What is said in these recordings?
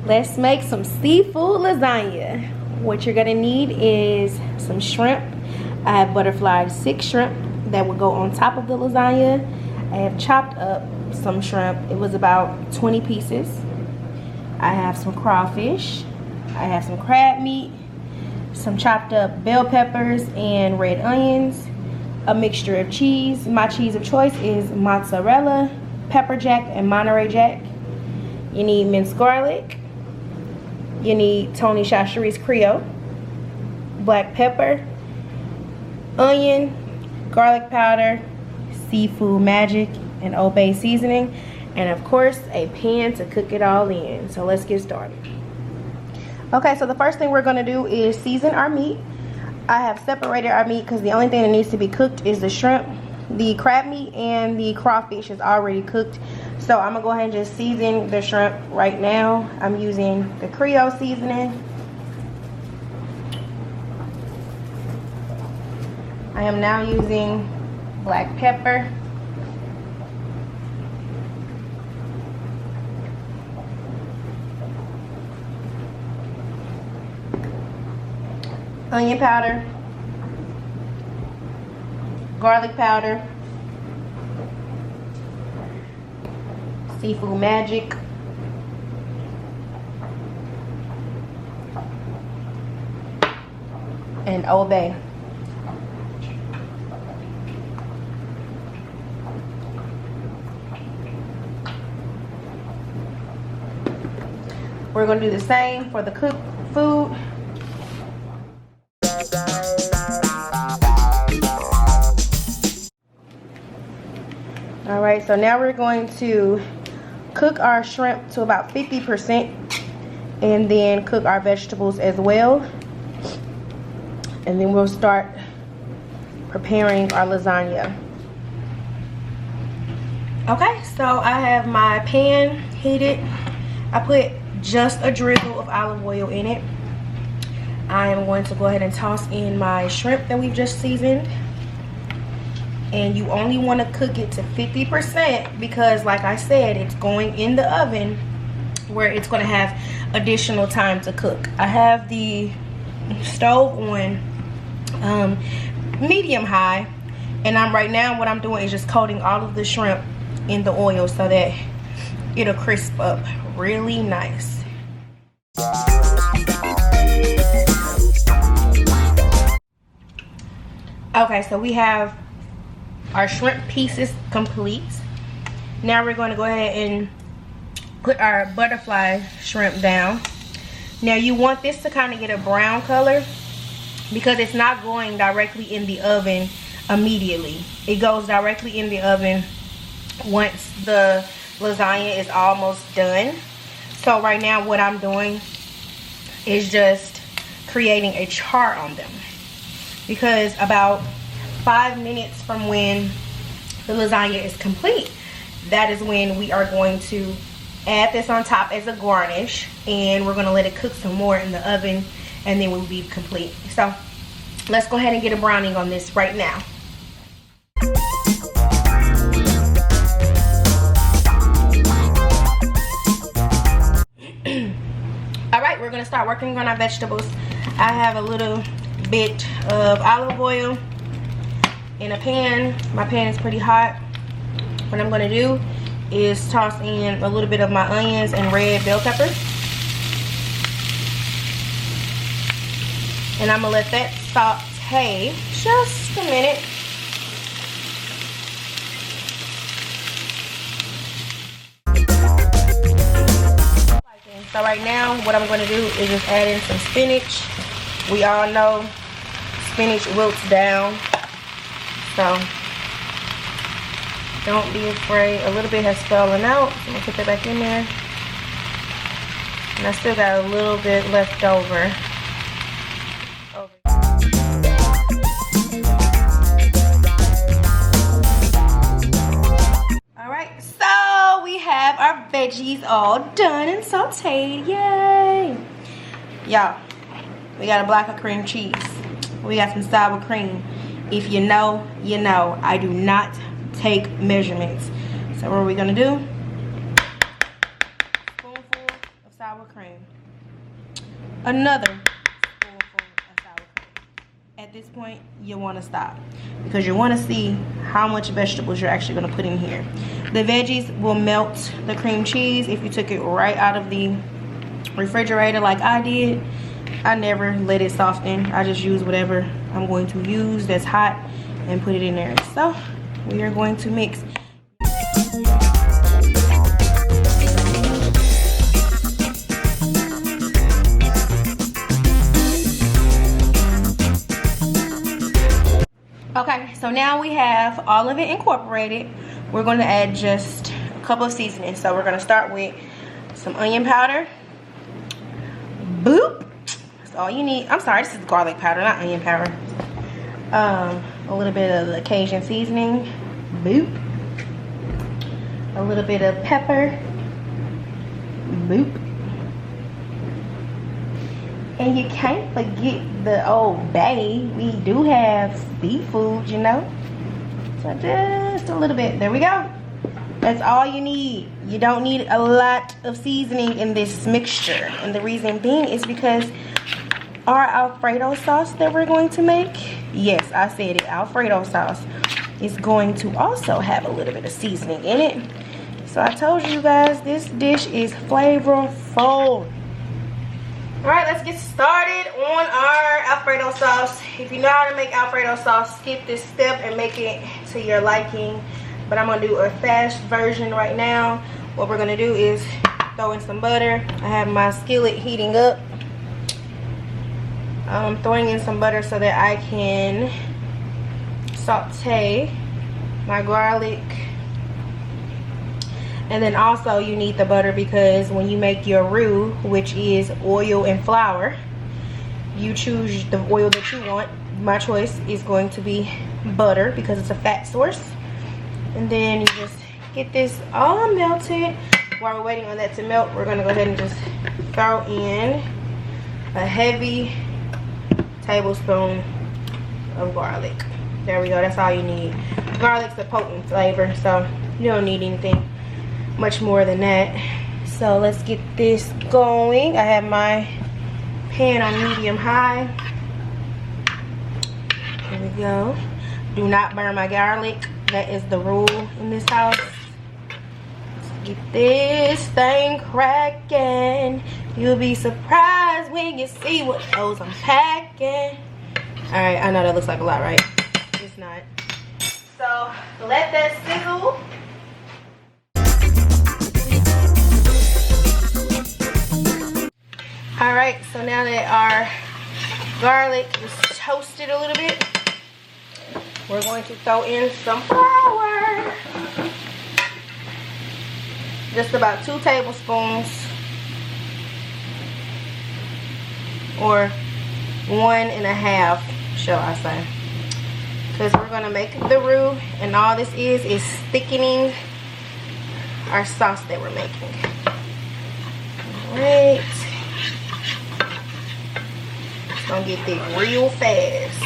Let's make some seafood lasagna. What you're gonna need is some shrimp. I have butterflied 6 shrimp that will go on top of the lasagna. I have chopped up some shrimp. It was about 20 pieces. I have some crawfish. I have some crab meat, some chopped up bell peppers and red onions, a mixture of cheese. My cheese of choice is mozzarella, pepper jack, and Monterey Jack. You need minced garlic. You need Tony Chachere's Creole, black pepper, onion, garlic powder, seafood magic, and Old Bay seasoning, and of course a pan to cook it all in. So let's get started. Okay, so the first thing we're going to do is season our meat. I have separated our meat because the only thing that needs to be cooked is the shrimp. The crab meat and the crawfish is already cooked. So I'm going to go ahead and just season the shrimp right now. I'm using the Creole seasoning. I am now using black pepper. Onion powder, garlic powder, seafood magic, and Old Bay. We're going to do the same for the cooked food. Alright, so now we're going to cook our shrimp to about 50% and then cook our vegetables as well. And then we'll start preparing our lasagna. Okay, so I have my pan heated. I put just a drizzle of olive oil in it. I am going to go ahead and toss in my shrimp that we've just seasoned. And you only want to cook it to 50% because, like I said, it's going in the oven where it's going to have additional time to cook. I have the stove on medium high, and right now what I'm doing is just coating all of the shrimp in the oil so that it'll crisp up really nice. Okay, so we have our shrimp pieces complete. Now we're going to go ahead and put our butterfly shrimp down. Now you want this to kind of get a brown color because it's not going directly in the oven immediately. It goes directly in the oven once the lasagna is almost done. So right now what I'm doing is just creating a char on them, because about 5 minutes from when the lasagna is complete, that is when we are going to add this on top as a garnish, and we're going to let it cook some more in the oven, and then we'll be complete. So let's go ahead and get a browning on this right now. Alright, we're going to start working on our vegetables. I have a little bit of olive oil in a pan. My pan is pretty hot. What I'm going to do is toss in a little bit of my onions and red bell peppers, and I'm going to let that saute just a minute. So right now what I'm going to do is just add in some spinach. We all know spinach wilts down, so don't be afraid. A little bit has fallen out, so I'm going to put that back in there. And I still got a little bit left over. Alright, so we have our veggies all done and sauteed. Yay! Y'all, we got a block of cream cheese. We got some sour cream. If you know, you know. I do not take measurements. So what are we gonna do? Spoonful of sour cream. another spoonful of sour cream. At this point, you want to stop because you want to see how much vegetables you're actually going to put in here. The veggies will melt the cream cheese if you took it right out of the refrigerator like I did. I never let it soften. I just use whatever I'm going to use that's hot and put it in there. So we are going to mix. Okay, so now we have all of it incorporated. We're going to add just a couple of seasonings. So we're going to start with some onion powder. Boop. That's all you need. I'm sorry, this is garlic powder, not onion powder. A little bit of the Cajun seasoning. Boop. A little bit of pepper. Boop. And you can't forget the Old Bay. We do have seafood, you know. So just a little bit. There we go. That's all you need. You don't need a lot of seasoning in this mixture. And the reason being is because our Alfredo sauce that we're going to make, yes, I said it, Alfredo sauce, is going to also have a little bit of seasoning in it. So I told you guys, this dish is flavorful. Alright, let's get started on our Alfredo sauce. If you know how to make Alfredo sauce, skip this step and make it to your liking. But I'm going to do a fast version right now. What we're going to do is throw in some butter. I have my skillet heating up. I'm throwing in some butter so that I can saute my garlic. And then also you need the butter because when you make your roux, which is oil and flour, you choose the oil that you want. My choice is going to be butter because it's a fat source. And then you just get this all melted. While we're waiting on that to melt, we're going to go ahead and just throw in a heavy tablespoon of garlic. There we go. That's all you need. Garlic's a potent flavor, so you don't need anything much more than that. So let's get this going. I have my pan on medium high. Here we go. Do not burn my garlic. That is the rule in this house. Let's get this thing cracking. You'll be surprised when you see what those I'm packing. Alright, I know that looks like a lot, right? It's not. So let that sizzle. Alright, so now that our garlic is toasted a little bit, we're going to throw in some flour. Just about 2 tablespoons. Or 1.5, shall I say. Because we're going to make the roux, and all this is thickening our sauce that we're making. Alright. It's going to get thick real fast.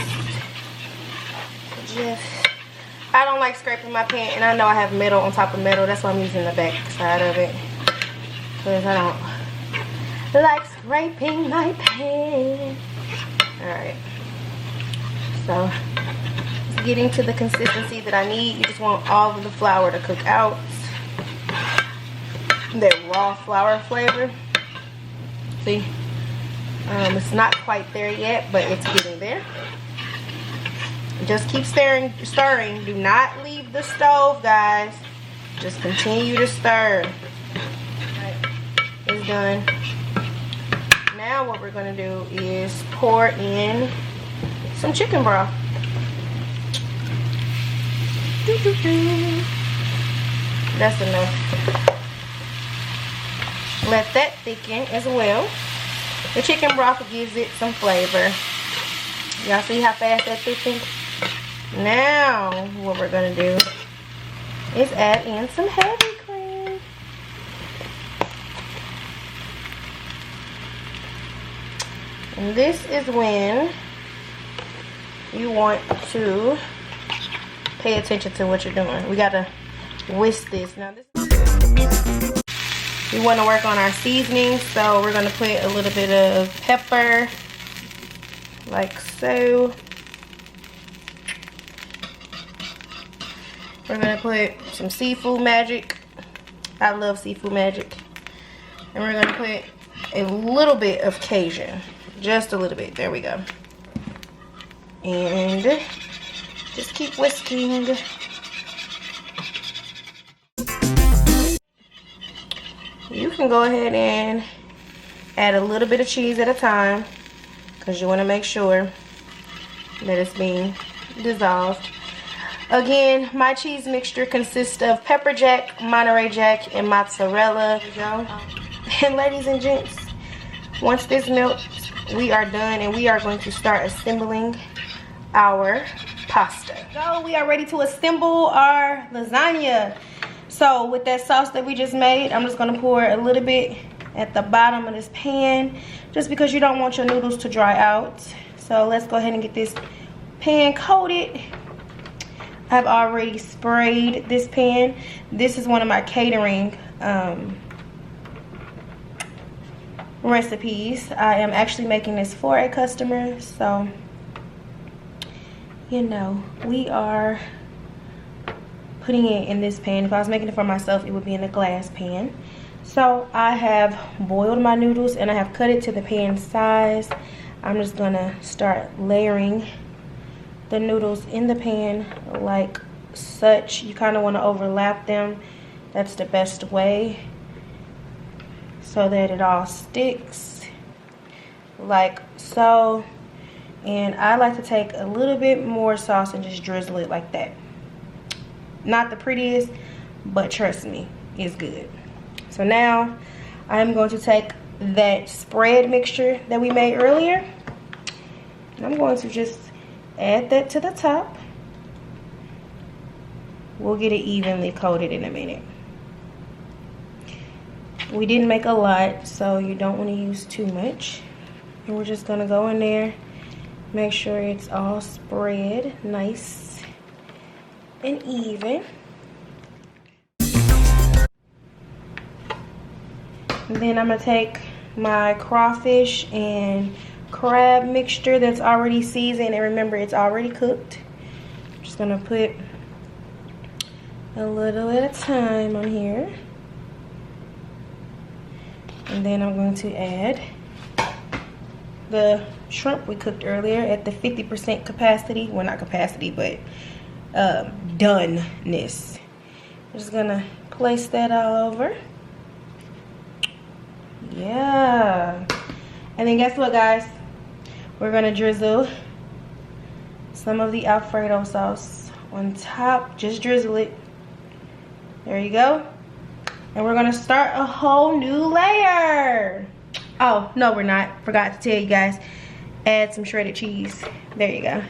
I don't like scraping my pan, and I know I have metal on top of metal. That's why I'm using the back side of it, because I don't like scraping my pan. Alright, so it's getting to the consistency that I need. You just want all of the flour to cook out, that raw flour flavor. See, it's not quite there yet, but it's getting there. Just keep stirring. Do not leave the stove, guys. Just continue to stir. Right. It's done. Now what we're going to do is pour in some chicken broth. That's enough. Let that thicken as well. The chicken broth gives it some flavor. Y'all see how fast that thickens? Now, what we're going to do is add in some heavy cream. And this is when you want to pay attention to what you're doing. We got to whisk this. Now, this We want to work on our seasoning, so we're going to put a little bit of pepper, like so. We're going to put some seafood magic. I love seafood magic. And we're going to put a little bit of Cajun. Just a little bit. There we go. And just keep whisking. You can go ahead and add a little bit of cheese at a time, because you want to make sure that it's being dissolved. Again, my cheese mixture consists of pepper jack, Monterey Jack, and mozzarella. And ladies and gents, once this melts, we are done, and we are going to start assembling our pasta. So we are ready to assemble our lasagna. So with that sauce that we just made, I'm just going to pour a little bit at the bottom of this pan, just because you don't want your noodles to dry out. So let's go ahead and get this pan coated. I've already sprayed this pan. This is one of my catering recipes. I am actually making this for a customer, so you know, we are putting it in this pan. If I was making it for myself, it would be in a glass pan. So I have boiled my noodles and I have cut it to the pan size. I'm just gonna start layering the noodles in the pan like such. You kind of want to overlap them. That's the best way, so that it all sticks like so. And I like to take a little bit more sauce and just drizzle it like that. Not the prettiest, but trust me, it's good. So now I'm going to take that spread mixture that we made earlier, and I'm going to just add that to the top. We'll get it evenly coated in a minute. We didn't make a lot, so you don't want to use too much. And we're just gonna go in there, make sure it's all spread nice and even. And then I'm gonna take my crawfish and crab mixture that's already seasoned, and remember, it's already cooked. I'm just gonna put a little at a time on here, and then I'm going to add the shrimp we cooked earlier at the 50% capacity. Well, not capacity, but doneness. I'm just gonna place that all over. Yeah. And then guess what, guys? We're gonna drizzle some of the Alfredo sauce on top. Just drizzle it. There you go. And we're gonna start a whole new layer. Oh, no, we're not. Forgot to tell you guys. Add some shredded cheese. There you go.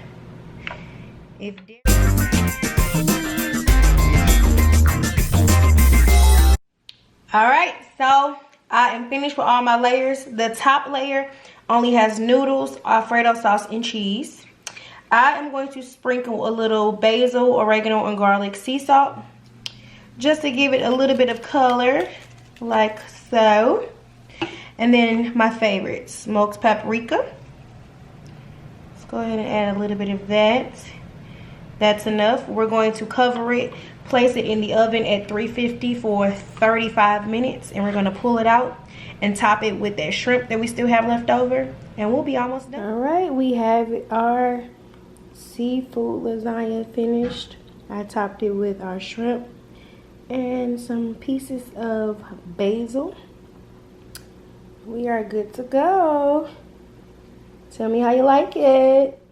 Alright, so I am finished with all my layers. The top layer only has noodles, Alfredo sauce, and cheese. I am going to sprinkle a little basil, oregano, and garlic sea salt, just to give it a little bit of color, like so. And then my favorite, smoked paprika. Let's go ahead and add a little bit of that. That's enough. We're going to cover it, place it in the oven at 350 for 35 minutes, and we're going to pull it out and top it with that shrimp that we still have left over, and we'll be almost done. All right, we have our seafood lasagna finished. I topped it with our shrimp and some pieces of basil. We are good to go. Tell me how you like it.